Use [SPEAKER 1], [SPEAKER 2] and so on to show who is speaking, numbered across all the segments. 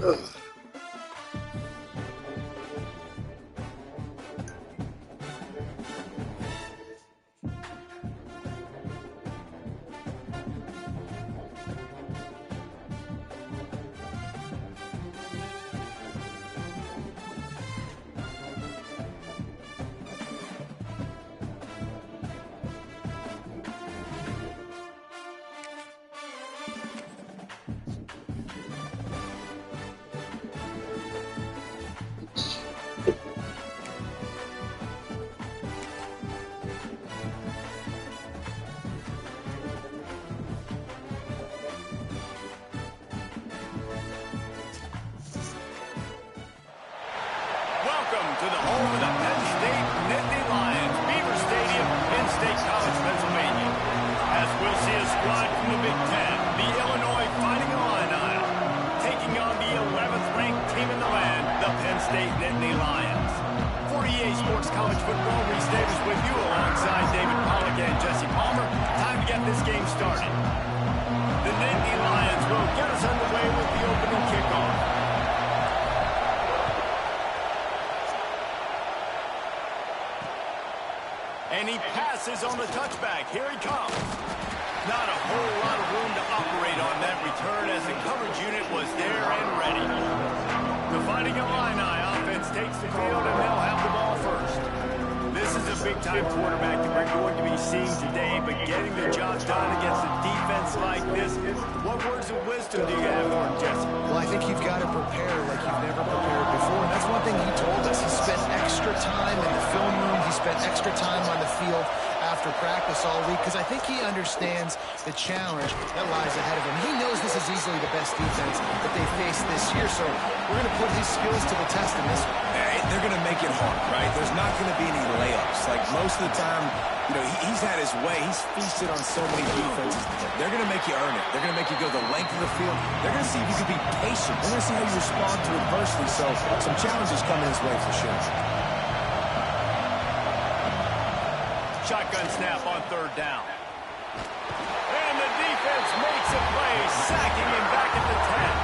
[SPEAKER 1] Welcome to the home of the Penn State Nittany Lions, Beaver Stadium, Penn State College, Pennsylvania. As we'll see a squad from the Big Ten, the Illinois Fighting Illini, taking on the 11th ranked team in the land, the Penn State Nittany Lions. 48 Sports College Football, Reese Davis with you alongside David Pollack and Jesse Palmer. Time to get this game started. The Nittany Lions will get us underway with the opening kickoff. And he passes on the touchback. Here he comes. Not a whole lot of room to operate on that return as the coverage unit was there and ready. The Fighting Illini offense takes the field and they'll have the ball first. This is a big-time quarterback that we're going to be seeing today, but getting the job done against a defense like this, what words of wisdom do you have for him, Jesse?
[SPEAKER 2] Well, I think you've got to prepare like you've never prepared before, and that's one thing he told us. He spent extra time in the film room. He spent extra time on the field after practice all week, because I think he understands the challenge that lies ahead of him. He knows this is easily the best defense that they face this year, so we're going to put his skills to the test in this one.
[SPEAKER 3] They're going to make it hard, right? There's not going to be any layups. Like most of the time, you know, he's had his way. He's feasted on so many defenses. They're going to make you earn it. They're going to make you go the length of the field. They're going to see if you can be patient. They're going to see how you respond to adversity. So some challenges coming his way for sure.
[SPEAKER 1] Shotgun snap on third down. And the defense makes a play, sacking him back at the 10.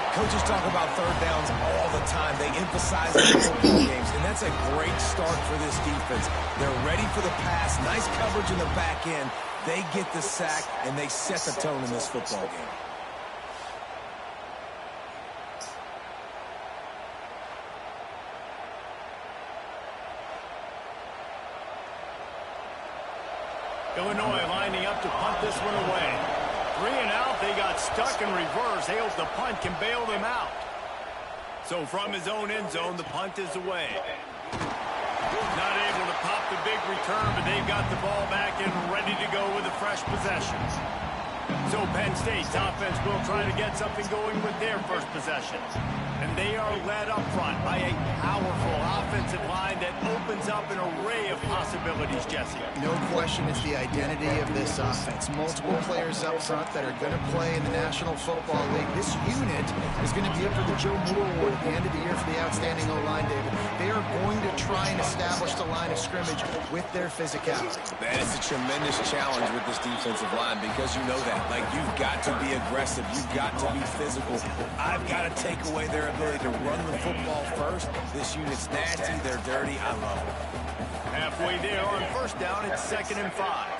[SPEAKER 3] Coaches talk about third downs all the time. They emphasize it in football games, and that's a great start for this defense. They're ready for the pass. Nice coverage in the back end. They get the sack, and they set the tone in this football game.
[SPEAKER 1] Illinois lining up to punt this one away. 3 and out, they got stuck in reverse. They hope the punt can bail them out. So from his own end zone, the punt is away. Not able to pop the big return, but they've got the ball back and ready to go with a fresh possession. So Penn State's offense will try to get something going with their first possession. And they are led up front by a powerful offensive line that opens up an array of possibilities, Jesse.
[SPEAKER 2] No question it's the identity of this offense. Multiple players up front that are going to play in the National Football League. This unit is going to be up for the Joe Moore Award at the end of the year for the outstanding O-line, David. They are going to try and establish the line of scrimmage with their physicality.
[SPEAKER 3] That is a tremendous challenge with this defensive line because you know that. Like, you've got to be aggressive. You've got to be physical. I've got to take away their ability to run the football first. This unit's nasty. They're dirty. I love it.
[SPEAKER 1] Halfway there on first down, it's 2nd and 5.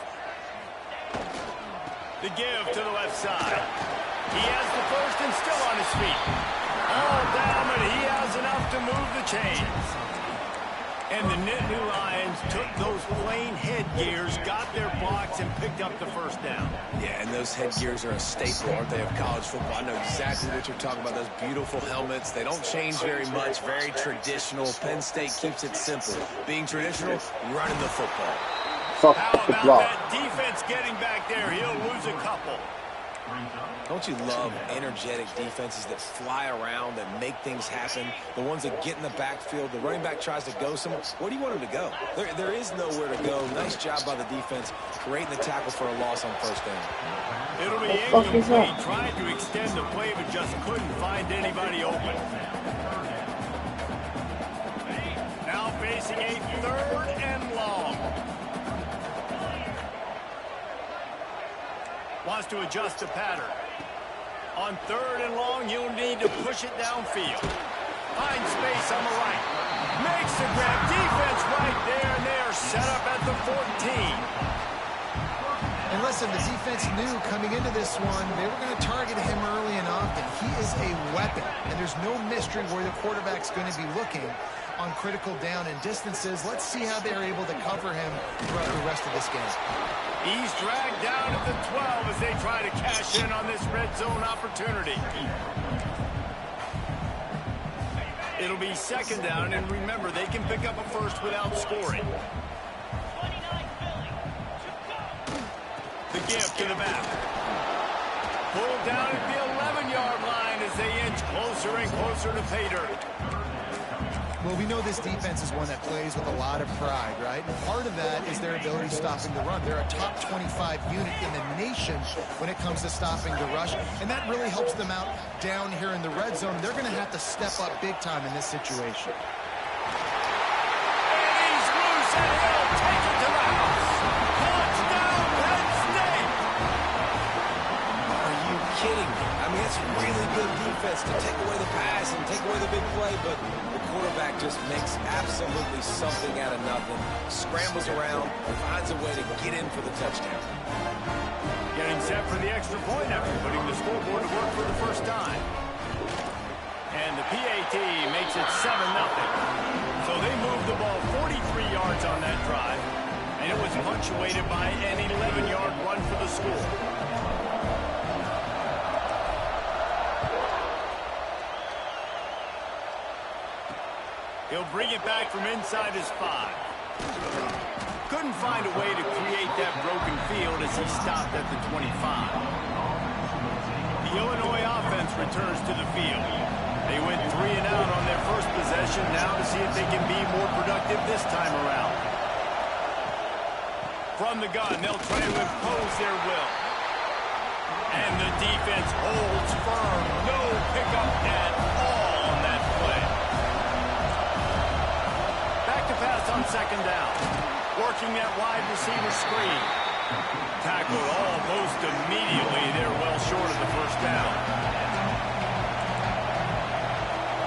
[SPEAKER 1] The give to the left side. He has the first and still on his feet. All down, but he has enough to move the chains. And the Nittany Lions took those plain headgears, got their blocks, and picked up the first down.
[SPEAKER 3] Yeah, and those headgears are a staple, aren't they, of college football? I know exactly what you're talking about, those beautiful helmets. They don't change very much, very traditional. Penn State keeps it simple. Being traditional, running the football.
[SPEAKER 1] How about that defense getting back there? He'll lose a couple.
[SPEAKER 3] Don't you love energetic defenses that fly around, that make things happen? The ones that get in the backfield, the running back tries to go somewhere. Where do you want him to go? There is nowhere to go. Nice job by the defense, creating the tackle for a loss on first down.
[SPEAKER 1] It'll be incomplete. Tried to extend the play, but just couldn't find anybody open. Now facing a 3rd and long. Wants to adjust the pattern. On 3rd and long, you'll need to push it downfield. Find space on the right. Makes the grab. Defense right there, and they are set up at the 14.
[SPEAKER 2] And listen, the defense knew coming into this one, they were going to target him early and often. He is a weapon, and there's no mystery where the quarterback's going to be looking on critical down and distances. Let's see how they're able to cover him throughout the rest of this game.
[SPEAKER 1] He's dragged down at the 12 as they try to cash in on this red zone opportunity. It'll be 2nd down, and remember, they can pick up a first without scoring. The gift to the back. Pulled down at the 11-yard line as they inch closer and closer to pay dirt.
[SPEAKER 2] Well, we know this defense is one that plays with a lot of pride, right? And part of that is their ability stopping the run. They're a top 25 unit in the nation when it comes to stopping the rush, and that really helps them out down here in the red zone. They're going to have to step up big time in this situation.
[SPEAKER 1] And he's loose, and he'll take it to the house. Touchdown, Penn State!
[SPEAKER 3] Are you kidding me? I mean, it's really good defense to take away the pass and take away the big play, but the quarterback just makes absolutely something out of nothing, scrambles around, and finds a way to get in for the touchdown.
[SPEAKER 1] Getting set for the extra point after putting the scoreboard to work for the first time. And the PAT makes it 7-0. So they moved the ball 43 yards on that drive, and it was punctuated by an 11-yard run for the score. He'll bring it back from inside his 5. Couldn't find a way to create that broken field as he stopped at the 25. The Illinois offense returns to the field. They went 3 and out on their first possession, now to see if they can be more productive this time around. From the gun, they'll try to impose their will. And the defense holds firm. No pickup at all on that play. Back to pass on 2nd down. Working that wide receiver screen. Tackled almost immediately. They're well short of the first down.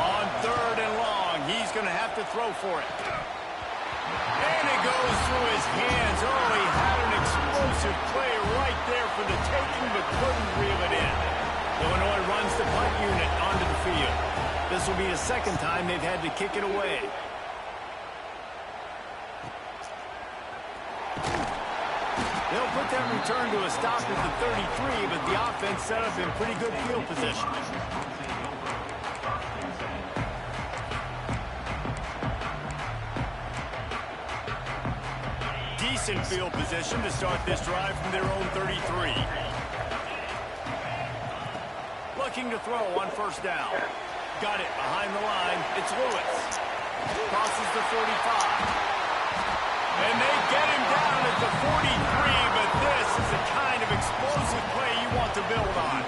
[SPEAKER 1] On 3rd and long, he's going to have to throw for it. And it goes through his hands. Oh, he had an explosive play right there for the taking, but couldn't reel it in. Illinois runs the punt unit onto the field. This will be the 2nd time they've had to kick it away. They'll put that return to a stop at the 33, but the offense set up in pretty good field position. Decent field position to start this drive from their own 33. Looking to throw on 1st down. Got it behind the line. It's Lewis. Crosses the 45. And they get him down at the 43, but this is the kind of explosive play you want to build on.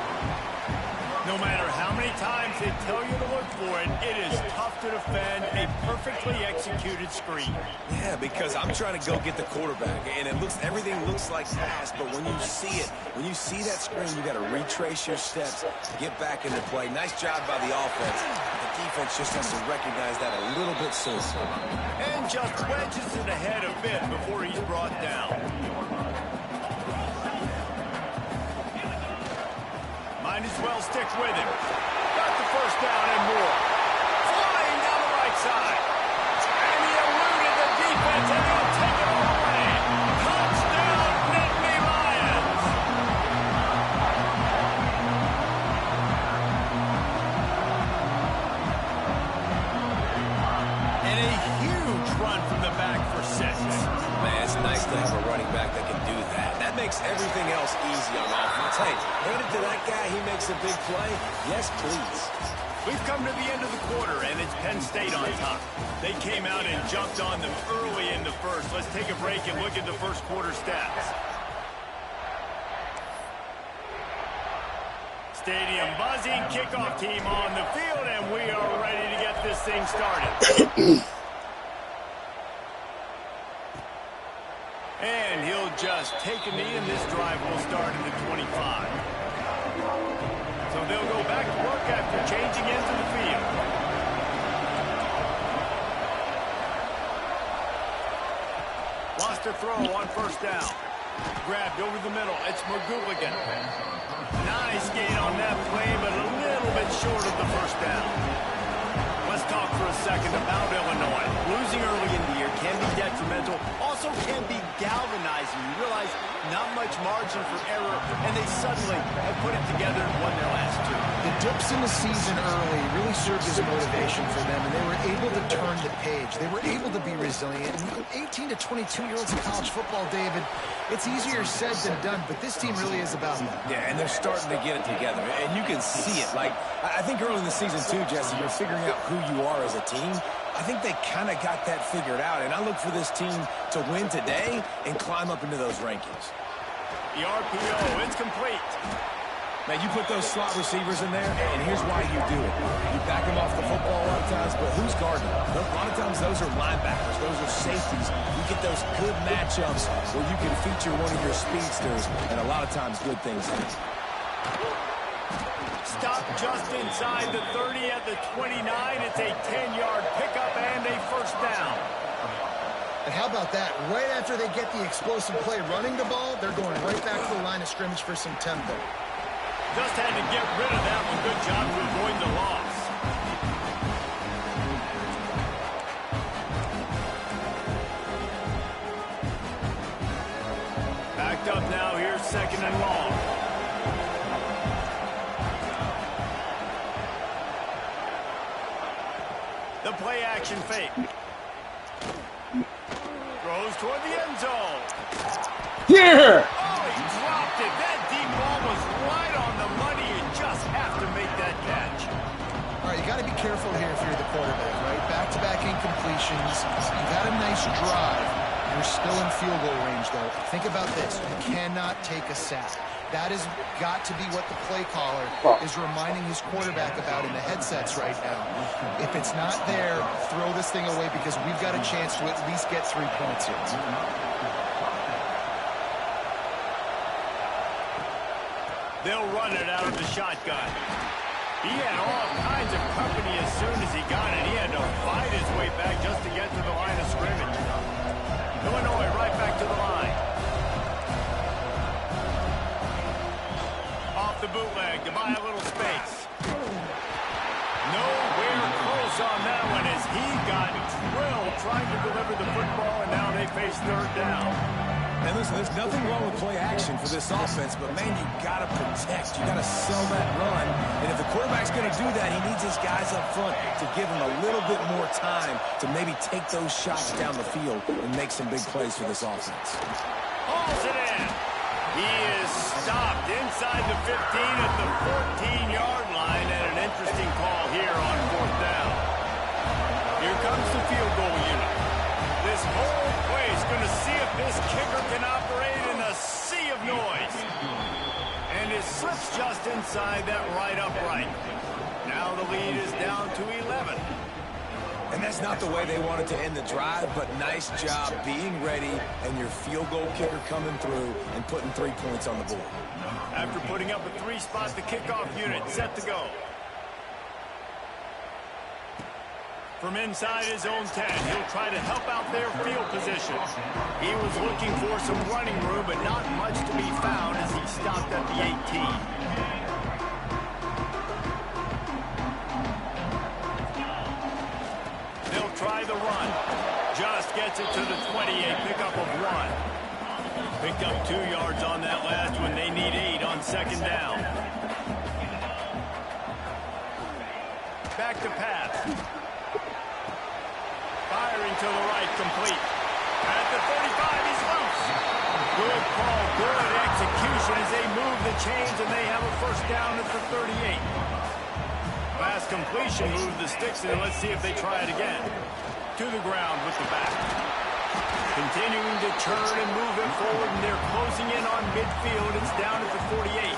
[SPEAKER 1] No matter how many times they tell you to look for it, it is tough to defend a perfectly executed screen.
[SPEAKER 3] Yeah, because I'm trying to go get the quarterback, and everything looks like pass, but when you see it, when you see that screen, you got to retrace your steps, get back into play. Nice job by the offense. The defense just has to recognize that a little bit sooner.
[SPEAKER 1] And just wedges it ahead a bit before he's brought down. Might as well stick with him. Got the 1st down and more. Flying down the right side. And he eluded the defense, and he'll take it all away. Touchdown, Nittany Lions. And a huge run from the back for 6.
[SPEAKER 3] Man, it's nice to have a running back that can do that. That makes everything else easy on offense. Hey, hand it to that guy, he makes a big play. Yes, please.
[SPEAKER 1] We've come to the end of the quarter, and it's Penn State on top. They came out and jumped on them early in the first. Let's take a break and look at the first quarter stats. Stadium buzzing, kickoff team on the field, and we are ready to get this thing started. And he'll just take a knee, and this drive will start in the 25. So they'll throw on first down. Grabbed over the middle. It's McGooligan. Nice gain on that play, but a little bit short of the first down. Let's talk for a second about Illinois. Losing early in the year can be detrimental, also can be galvanizing. You realize not much margin for error, and they suddenly have put it together and won their last two.
[SPEAKER 2] The dips in the season early really served as motivation for them, and they were able to turn the page. They were able to be resilient. And 18 to 22-year-olds in college football, David, it's easier said than done, but this team really is about that.
[SPEAKER 3] Yeah, and they're starting to get it together, and you can see it. Like, I think early in the season, too, Jesse, you're figuring out who you are as a team. I think they kind of got that figured out, and I look for this team to win today and climb up into those rankings.
[SPEAKER 1] The RPO, it's complete.
[SPEAKER 3] Man, you put those slot receivers in there, and here's why you do it. You back them off the football a lot of times, but who's guarding them? A lot of times those are linebackers. Those are safeties. You get those good matchups where you can feature one of your speedsters, and a lot of times good things happen.
[SPEAKER 1] Stop just inside the 30 at the 29. It's a 10-yard pickup and a first down.
[SPEAKER 2] And how about that? Right after they get the explosive play running the ball, they're going right back to the line of scrimmage for some tempo.
[SPEAKER 1] Just had to get rid of that one. Good job to avoid the loss. Backed up now. Here's second and long. The play action fake. Throws toward the end zone.
[SPEAKER 4] Here!
[SPEAKER 1] Oh, he dropped it. That deep ball was right on the money. You just have to make that catch.
[SPEAKER 2] All right, you got to be careful here if you're the quarterback, right? Back-to-back incompletions. You've had a nice drive. You're still in field goal range, though. Think about this. You cannot take a sack. That has got to be what the play caller is reminding his quarterback about in the headsets right now. If it's not there, throw this thing away because we've got a chance to at least get 3 points here.
[SPEAKER 1] They'll run it out of the shotgun. He had all kinds of company as soon as he got it. He had to fight his way back just to get to the line of scrimmage. Illinois right back to the line. Off the bootleg to buy a little space. Nowhere close on that one as he got drilled trying to deliver the football, and now they face third down.
[SPEAKER 3] And listen, there's nothing wrong with play action for this offense, but, man, you got to protect. You got to sell that run. And if the quarterback's going to do that, he needs his guys up front to give him a little bit more time to maybe take those shots down the field and make some big plays for this offense.
[SPEAKER 1] Hauls it in. He is stopped inside the 15 at the 14-yard line, and an interesting call here on fourth down. Here comes the field goal unit. This whole play is going to see if this kicker can operate in a sea of noise. And it slips just inside that right upright. Now the lead is down to 11.
[SPEAKER 3] And that's not the way they wanted to end the drive, but nice job being ready and your field goal kicker coming through and putting 3 points on the board.
[SPEAKER 1] After putting up a 3-spot, the kickoff unit set to go. From inside his own 10, he'll try to help out their field position. He was looking for some running room, but not much to be found as he stopped at the 18. They'll try the run. Just gets it to the 28, pickup of 1. Picked up 2 yards on that last one. They need 8 on second down. Back to pass. Firing to the right, complete. At the 35, he's loose. Good call, good execution as they move the chains, and they have a first down at the 38. Fast completion, move the sticks, and let's see if they try it again. To the ground with the back. Continuing to churn and move it forward, and they're closing in on midfield. It's down at the 48.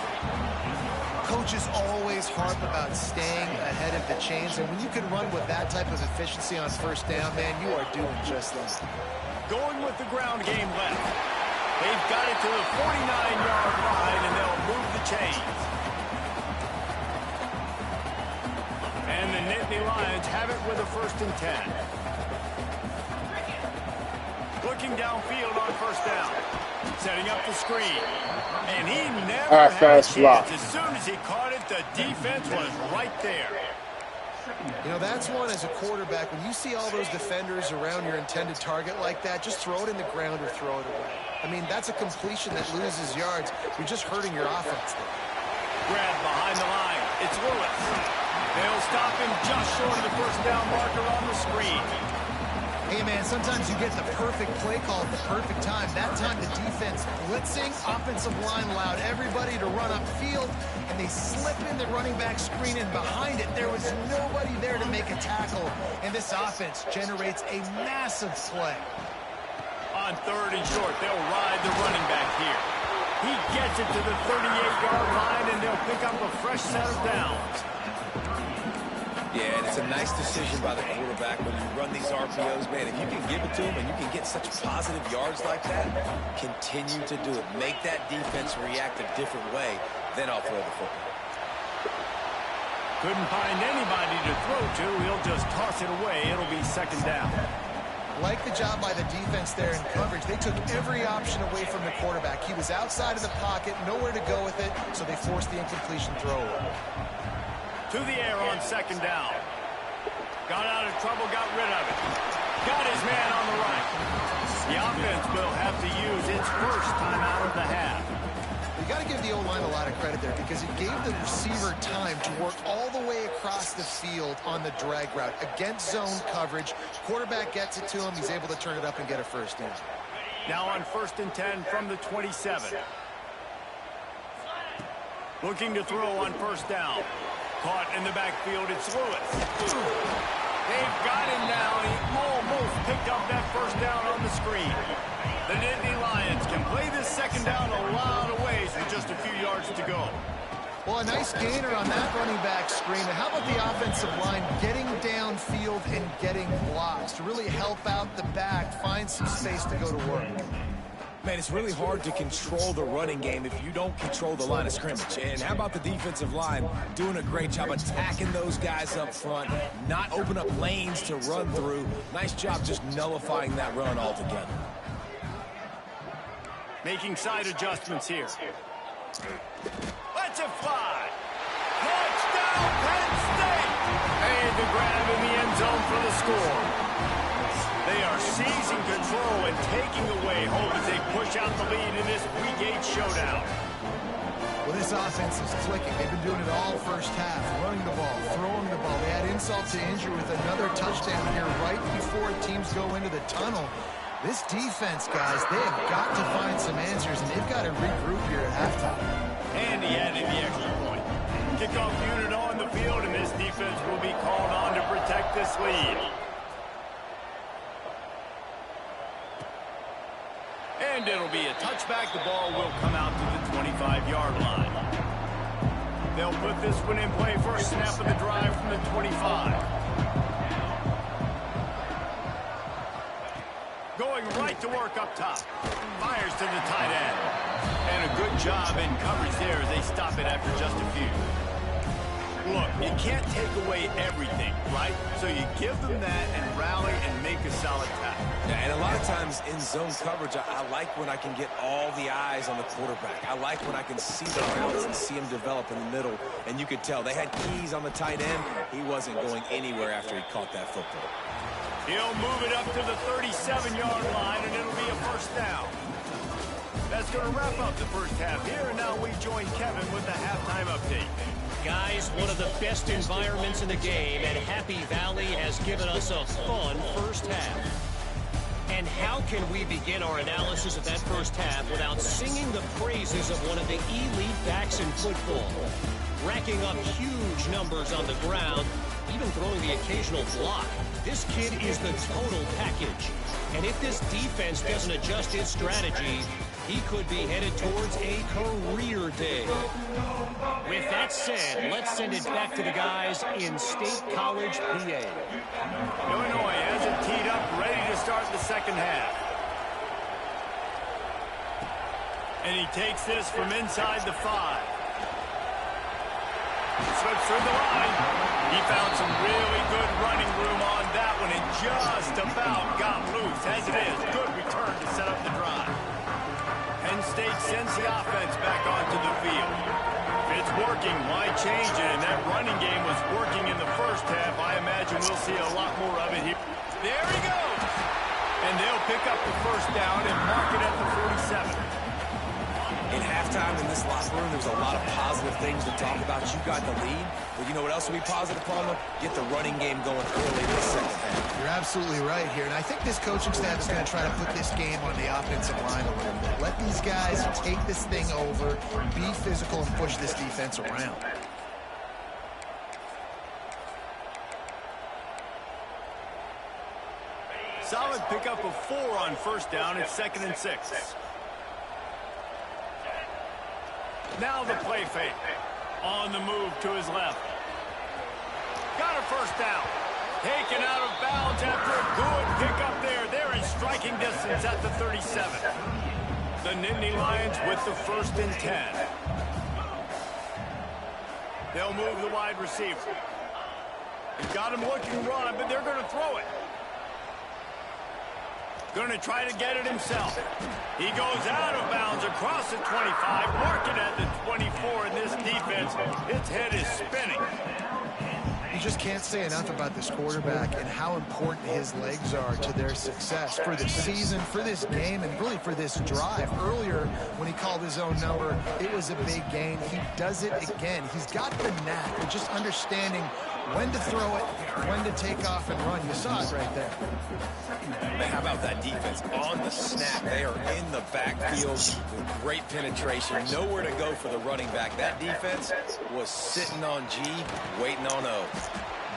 [SPEAKER 2] Coaches always harp about staying ahead of the chains, and when you can run with that type of efficiency on first down, man, you are doing just that.
[SPEAKER 1] Going with the ground game left. They've got it to the 49-yard line, and they'll move the chains. And the Nittany Lions have it with a 1st and 10. Looking downfield on first down. Setting up the screen. And he never
[SPEAKER 4] All right,
[SPEAKER 1] had a
[SPEAKER 4] fast
[SPEAKER 1] chance.
[SPEAKER 4] slot.
[SPEAKER 1] As soon as he caught it, the defense was right there.
[SPEAKER 2] You know, that's one as a quarterback. When you see all those defenders around your intended target like that, just throw it in the ground or throw it away. I mean, that's a completion that loses yards. You're just hurting your offense there.
[SPEAKER 1] Grab behind the line. It's Lewis. They'll stop him just short of the first down marker on the screen.
[SPEAKER 2] Hey, man, sometimes you get the perfect play call at the perfect time. That time the defense blitzing, offensive line allowed everybody to run upfield, and they slip in the running back screen, and behind it, there was nobody there to make a tackle, and this offense generates a massive play.
[SPEAKER 1] On 3rd and short, they'll ride the running back here. He gets it to the 38-yard line, and they'll pick up a fresh set of downs.
[SPEAKER 3] Yeah, and it's a nice decision by the quarterback when you run these RPOs, man. If you can give it to him and you can get such positive yards like that, continue to do it. Make that defense react a different way, then I'll throw the football.
[SPEAKER 1] Couldn't find anybody to throw to. He'll just toss it away. It'll be 2nd down.
[SPEAKER 2] Like the job by the defense there in coverage. They took every option away from the quarterback. He was outside of the pocket, nowhere to go with it, so they forced the incompletion throw away.
[SPEAKER 1] To the air on 2nd down. Got out of trouble, got rid of it. Got his man on the right. The offense will have to use its first time out of the half.
[SPEAKER 2] You got to give the O-line a lot of credit there because it gave the receiver time to work all the way across the field on the drag route against zone coverage. Quarterback gets it to him. He's able to turn it up and get a first down.
[SPEAKER 1] Now on 1st and 10 from the 27. Looking to throw on 1st down. Caught in the backfield, it's Lewis. They've got him now. He almost picked up that first down on the screen. The Nittany Lions can play this 2nd down a lot of ways with just a few yards to go.
[SPEAKER 2] Well, a nice gainer on that running back screen. And how about the offensive line getting downfield and getting blocks to really help out the back, find some space to go to work?
[SPEAKER 3] Man, it's really hard to control the running game if you don't control the line of scrimmage. And how about the defensive line doing a great job attacking those guys up front, not open up lanes to run through. Nice job just nullifying that run altogether.
[SPEAKER 1] Making side adjustments here. Let's it fly. Touchdown, Penn State. And the grab in the end zone for the score. They are seizing control and taking away hope as they push out the lead in this Week 8 showdown.
[SPEAKER 2] Well, this offense is clicking. They've been doing it all first half, running the ball, throwing the ball. They had insult to injury with another touchdown here right before teams go into the tunnel. This defense, guys, they have got to find some answers, and they've got to regroup here at halftime.
[SPEAKER 1] And he added the extra point. Kickoff unit on the field, and this defense will be called on to protect this lead. And it'll be a touchback. The ball will come out to the 25-yard line. They'll put this one in play. First snap of the drive from the 25. Going right to work up top. Fires to the tight end. And a good job in coverage there as they stop it after just a few. Look, you can't take away everything, right? So you give them that and rally and make a solid tackle.
[SPEAKER 3] Yeah, and a lot of times in zone coverage, I like when I can get all the eyes on the quarterback. I like when I can see the routes and see him develop in the middle. And you could tell they had keys on the tight end. He wasn't going anywhere after he caught that football.
[SPEAKER 1] He'll move it up to the 37-yard line, and it'll be a first down. That's going to wrap up the first half here, and now we join Kevin with the halftime update.
[SPEAKER 5] Guys, one of the best environments in the game, and Happy Valley has given us a fun first half. And how can we begin our analysis of that first half without singing the praises of one of the elite backs in football? Racking up huge numbers on the ground, even throwing the occasional block. This kid is the total package. And if this defense doesn't adjust its strategy, he could be headed towards a career day. With that said, let's send it back to the guys in State College, PA.
[SPEAKER 1] Illinois has it teed up, ready to start the second half. And he takes this from inside the 5. Slips through the line. He found some really good running room on that one and just about got loose. As it is, good return to set up the drive. Penn State sends the offense back onto the field. If it's working, why change it? And that running game was working in the first half. I imagine we'll see a lot more of it here. There he goes. And they'll pick up the first down and mark it at the 47.
[SPEAKER 3] In halftime in this locker room, there's a lot of positive things to talk about. You got the lead, but you know what else will be positive, Palmer? Get the running game going early in the second half.
[SPEAKER 2] You're absolutely right here, and I think this coaching staff is going to try to put this game on the offensive line a little bit. Let these guys take this thing over, be physical, and push this defense around.
[SPEAKER 1] Solid pickup of 4 on first down. It's 2nd and 6. Now the play fake. On the move to his left. Got a first down. Taken out of bounds after a good pickup there. They're in striking distance at the 37. The Nittany Lions with the 1st and 10. They'll move the wide receiver. He's got him looking run, but they're going to throw it. Going to try to get it himself. He goes out of bounds across the 25, marking at the 24, and this defense, its head is spinning.
[SPEAKER 2] You just can't say enough about this quarterback and how important his legs are to their success for the season, for this game, and really for this drive. Earlier, when he called his own number, it was a big gain. He does it again. He's got the knack of just understanding when to throw it, when to take off and run. You saw it right there.
[SPEAKER 3] Man, how about that defense? On the snap, they are in the backfield with great penetration. Nowhere to go for the running back. That defense was sitting on G, waiting on O.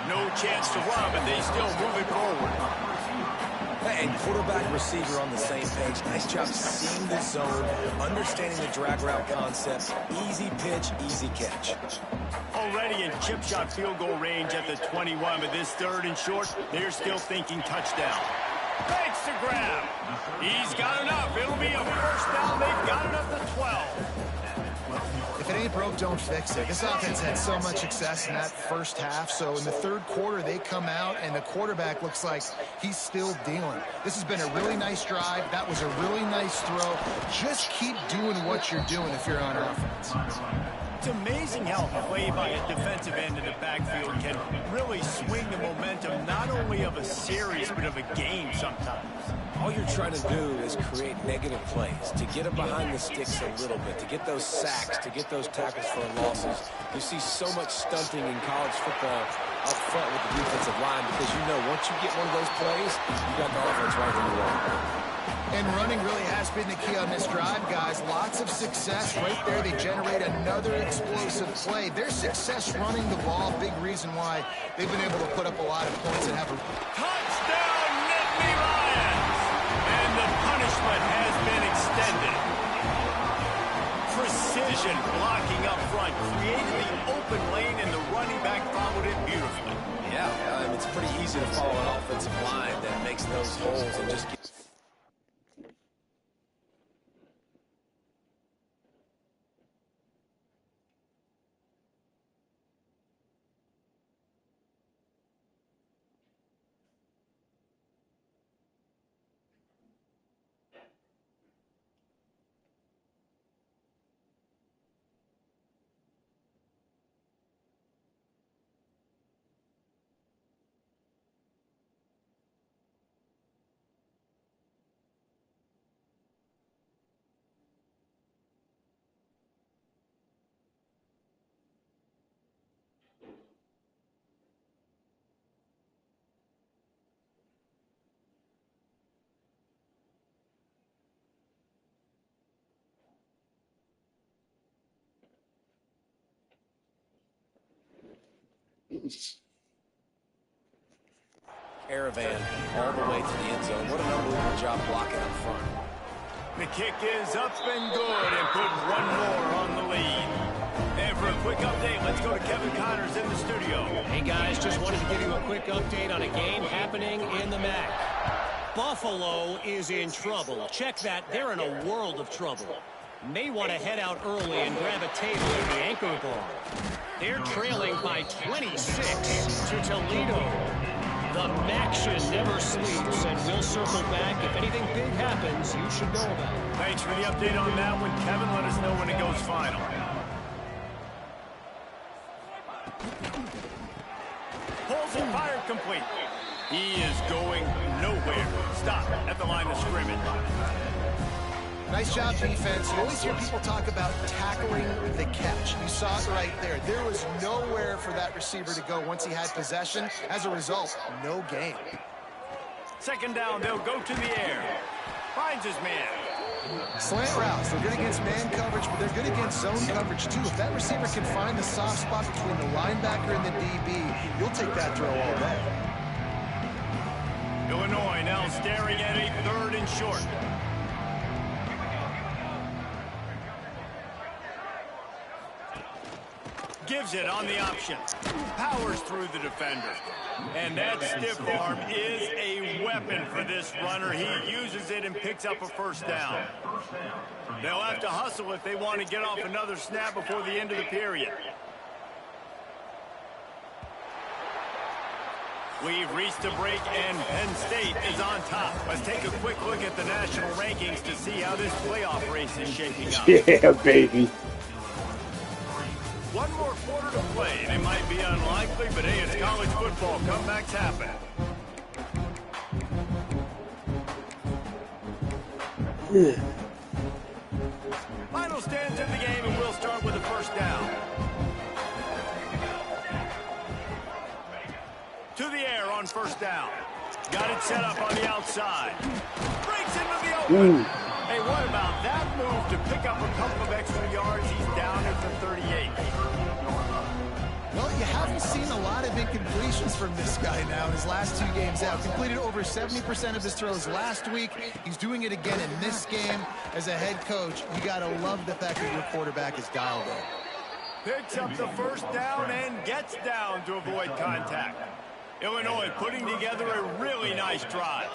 [SPEAKER 1] No chance to run, but they still move it forward.
[SPEAKER 3] And quarterback receiver on the same page. Nice job seeing the zone, understanding the drag route concept. Easy pitch, easy catch.
[SPEAKER 1] Already in chip shot field goal range at the 21, but this 3rd and short, they're still thinking touchdown. Thanks to grab. He's got enough. It'll be a first down. They've got it at the 12.
[SPEAKER 2] If it ain't broke, don't fix it. This offense had so much success in that first half, so in the 3rd quarter, they come out, and the quarterback looks like he's still dealing. This has been a really nice drive. That was a really nice throw. Just keep doing what you're doing if you're on offense.
[SPEAKER 1] It's amazing how play by a defensive end in the backfield can really swing the momentum not only of a series, but of a game sometimes.
[SPEAKER 3] All you're trying to do is create negative plays, to get them behind the sticks a little bit, to get those sacks, to get those tackles for losses. You see so much stunting in college football up front with the defensive line because you know once you get one of those plays, you got the offense right where you want.
[SPEAKER 2] And running really has been the key on this drive, guys. Lots of success right there. They generate another explosive play. Their success running the ball, big reason why they've been able to put up a lot of points and have a
[SPEAKER 1] touchdown, Nittany Lions! And the punishment has been extended. Precision blocking up front, created the open lane, and the running back followed it beautifully.
[SPEAKER 3] Yeah, it's pretty easy to follow an offensive line that makes those holes and just get... Caravan all the way to the end zone. What an unbelievable job blocking up front.
[SPEAKER 1] The kick is up and good and put one more on the lead. And for a quick update, let's go to Kevin Connors in the studio.
[SPEAKER 5] Hey, guys, just wanted to give you a quick update on a game happening in the MAC. Buffalo is in trouble. Check that. They're in a world of trouble. May want to head out early and grab a table at the Anchor Bar. They're trailing by 26 to Toledo. The Maction never sleeps, and we'll circle back. If anything big happens, you should know about it.
[SPEAKER 1] Thanks for the update on that one, Kevin. Let us know when it goes final. Pulls it, fired complete. He is going nowhere. Stop at the line of scrimmage.
[SPEAKER 2] Nice job, defense. You always hear people talk about tackling the catch. You saw it right there. There was nowhere for that receiver to go once he had possession. As a result, no gain.
[SPEAKER 1] Second down, they'll go to the air. Finds his man.
[SPEAKER 2] Slant routes. They're good against man coverage, but they're good against zone coverage, too. If that receiver can find the soft spot between the linebacker and the DB, you'll take that throw all day.
[SPEAKER 1] Illinois now staring at a 3rd and short. Gives it on the option. Powers through the defender. And that stiff arm is a weapon for this runner. He uses it and picks up a first down. They'll have to hustle if they want to get off another snap before the end of the period. We've reached a break, and Penn State is on top. Let's take a quick look at the national rankings to see how this playoff race is shaping up.
[SPEAKER 4] Yeah, baby.
[SPEAKER 1] One more quarter to play, and it might be unlikely, but hey, it's college football. Comebacks happen. Final stands in the game, and we'll start with the first down. To the air on first down. Got it set up on the outside. Breaks into the open. Hey, what about that move to pick up a couple of extra yards? He's down at the 38.
[SPEAKER 2] Well, you haven't seen a lot of incompletions from this guy now in his last 2 games out. Completed over 70% of his throws last week. He's doing it again in this game. As a head coach, you got to love the fact that your quarterback is dialed in.
[SPEAKER 1] Picks up the first down and gets down to avoid contact. Illinois putting together a really nice drive.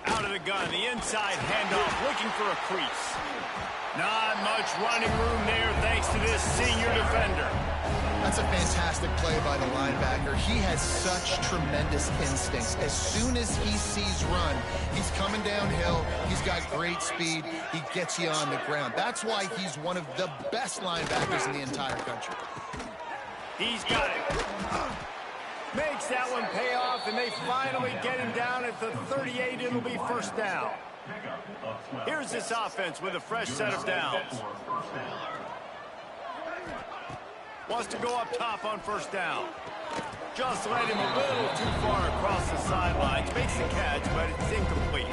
[SPEAKER 1] Out of the gun, the inside handoff, looking for a crease. Not much running room there thanks to this senior defender.
[SPEAKER 2] That's a fantastic play by the linebacker. He has such tremendous instincts. As soon as he sees run, he's coming downhill. He's got great speed. He gets you on the ground. That's why he's one of the best linebackers in the entire country.
[SPEAKER 1] He's got it. Makes that one pay off, and they finally get him down at the 38. It'll be first down. Here's this offense with a fresh set of downs. Wants to go up top on first down. Just led him a little too far across the sidelines. Makes the catch, but it's incomplete.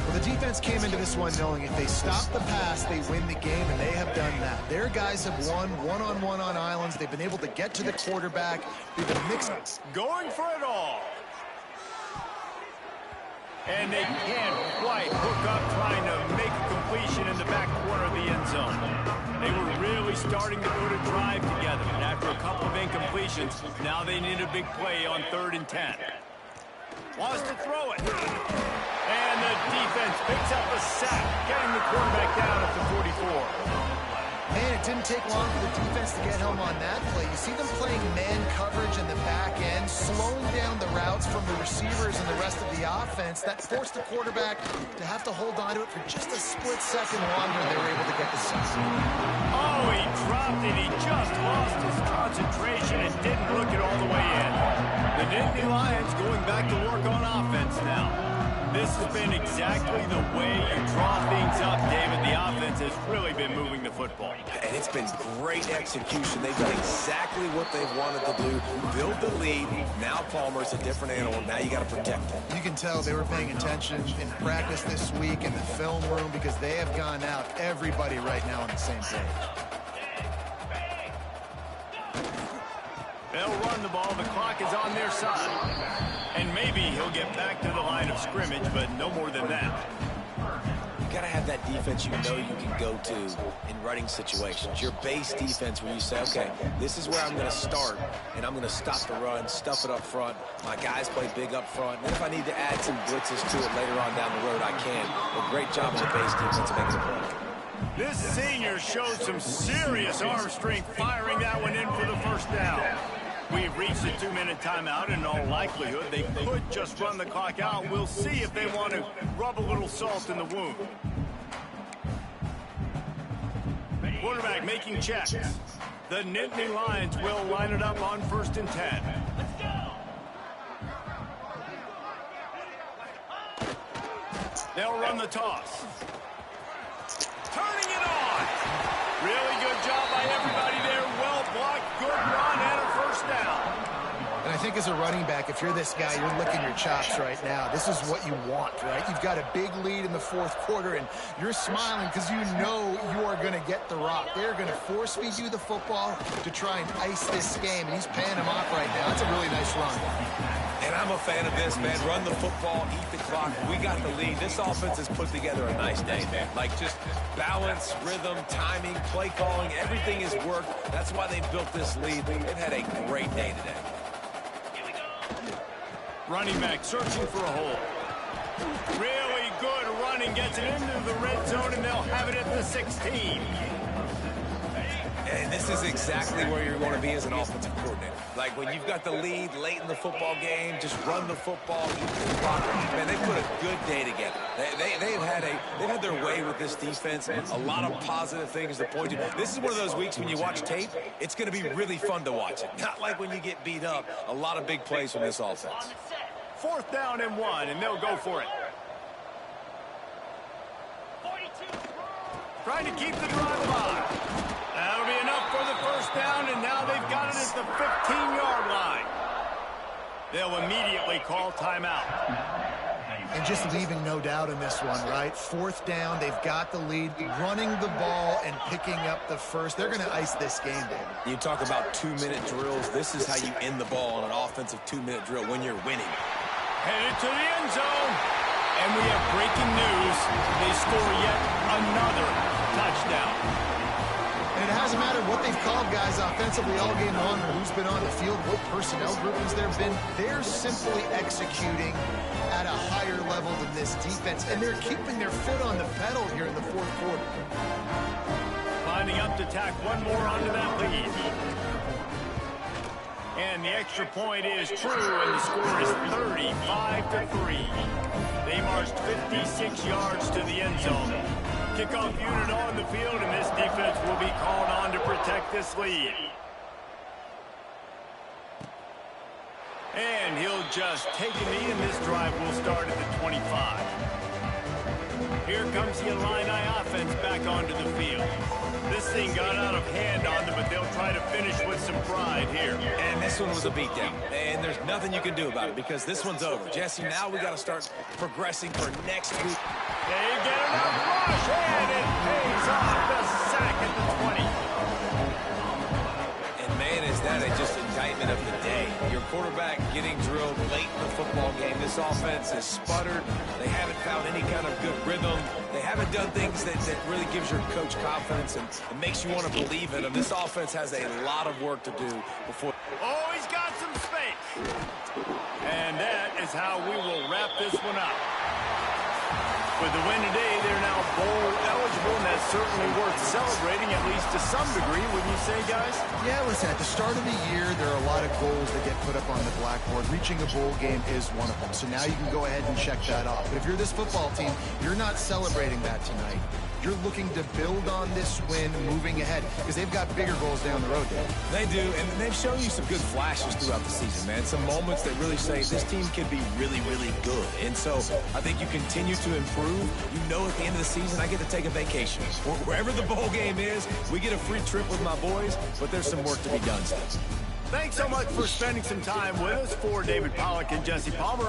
[SPEAKER 2] Well, the defense came into this one knowing if they stop the pass, they win the game, and they have done that. Their guys have won one-on-one on islands. They've been able to get to the quarterback. They've been mixing.
[SPEAKER 1] Going for it all. And they can't quite hook up trying to make a completion in the back corner of the end zone. They were really starting to put a drive together. And after a couple of incompletions, now they need a big play on 3rd and 10. Wants to throw it. And the defense picks up a sack, getting the quarterback down at the 44.
[SPEAKER 2] Man, it didn't take long for the defense to get home on that play. You see them playing man coverage in the back end, slowing down the routes from the receivers and the rest of the offense. That forced the quarterback to have to hold on to it for just a split second longer, and they were able to get the sack.
[SPEAKER 1] Oh, he dropped it. He just lost his concentration and didn't look it all the way in. The Nittany Lions going back to work on offense now. This has been exactly the way you draw things up, David. The offense has really been moving the football.
[SPEAKER 3] And it's been great execution. They've done exactly what they've wanted to do. Build the lead. Now Palmer's a different animal. Now you got to protect him.
[SPEAKER 2] You can tell they were paying attention in practice this week in the film room because they have gone out, everybody right now on the same page.
[SPEAKER 1] They'll run the ball. The clock is on their side. And maybe he'll get back to the line of scrimmage, but no more than that.
[SPEAKER 3] You got to have that defense you know you can go to in running situations. Your base defense where you say, okay, this is where I'm going to start, and I'm going to stop the run, stuff it up front. My guys play big up front. And if I need to add some blitzes to it later on down the road, I can. But great job on the base defense making the play.
[SPEAKER 1] This senior just showed some serious arm strength firing that one in for the first down. We've reached a 2-minute timeout. In all likelihood, they could just run the clock out. We'll see if they want to rub a little salt in the wound. Quarterback making checks. The Nittany Lions will line it up on 1st and 10. They'll run the toss. Turning it on. Really good job by everybody there. Well blocked, good run, and a first down.
[SPEAKER 2] And I think as a running back, if you're this guy, you're licking your chops right now. This is what you want, right? You've got a big lead in the 4th quarter, and you're smiling because you know you are going to get the rock. They're going to force feed you the football to try and ice this game, and he's paying him off right now. That's a really nice run.
[SPEAKER 3] And I'm a fan of this, man. Run the football, eat the clock. We got the lead. This offense has put together a nice day, man. Like just balance, rhythm, timing, play calling, everything has worked. That's why they built this lead. They've had a great day today.
[SPEAKER 1] Running back searching for a hole. Really good running, gets it into the red zone, and they'll have it at the 16.
[SPEAKER 3] And this is exactly where you're going to be as an offensive coordinator. Like when you've got the lead late in the football game, just run the football, eat the clock. Man, they put a good day together. They've had their way with this defense. A lot of positive things to point to. This is one of those weeks when you watch tape, it's going to be really fun to watch it. Not like when you get beat up. A lot of big plays from this offense.
[SPEAKER 1] 4th down and 1, and they'll go for it. Trying to keep the drive alive. That'll be enough for the first down, and now they've got it at the 15-yard line. They'll immediately call timeout.
[SPEAKER 2] And just leaving no doubt in this one, right? 4th down, they've got the lead, running the ball and picking up the first. They're going to ice this game, David.
[SPEAKER 3] You talk about 2-minute drills. This is how you end the ball on an offensive 2-minute drill when you're winning.
[SPEAKER 1] Headed to the end zone. And we have breaking news. They score yet another touchdown.
[SPEAKER 2] And it hasn't mattered what they've called guys offensively all game long or who's been on the field, what personnel groupings there have been. They're simply executing at a higher level than this defense, and they're keeping their foot on the pedal here in the 4th quarter.
[SPEAKER 1] Lining up to tack one more onto that lead. And the extra point is true, and the score is 35-3. They marched 56 yards to the end zone. Kickoff unit on the field, and this defense will be called on to protect this lead. And he'll just take a knee, and this drive will start at the 25. Here comes the Illini offense back onto the field. This thing got out of hand on them, but they'll try to finish with some pride here.
[SPEAKER 3] And this one was a beatdown, and there's nothing you can do about it because this one's over. Jesse, now we got to start progressing for next week.
[SPEAKER 1] They get enough rush, and it pays off. The sack at the 20.
[SPEAKER 3] And man, is that just indictment of the day. Your quarterback getting drilled late in the football game. This offense has sputtered. They haven't found any kind of good rhythm. They haven't done things that really gives your coach confidence and makes you want to believe in them. This offense has a lot of work to do before.
[SPEAKER 1] Oh, he's got some space. And that is how we will wrap this one up. With the win today, they're now bowl eligible, and that's certainly worth celebrating, at least to some degree, wouldn't you say, guys?
[SPEAKER 2] Yeah, listen, at the start of the year, there are a lot of goals that get put up on the blackboard. Reaching a bowl game is one of them. So now you can go ahead and check that off. But if you're this football team, you're not celebrating that tonight. You're looking to build on this win moving ahead because they've got bigger goals down the road, Dave.
[SPEAKER 3] They do, and they've shown you some good flashes throughout the season, man. Some moments that really say this team can be really, really good. And so I think you continue to improve. You know at the end of the season, I get to take a vacation. Wherever the bowl game is, we get a free trip with my boys, but there's some work to be done still.
[SPEAKER 1] Thanks so much for spending some time with us. For David Pollack and Jesse Palmer.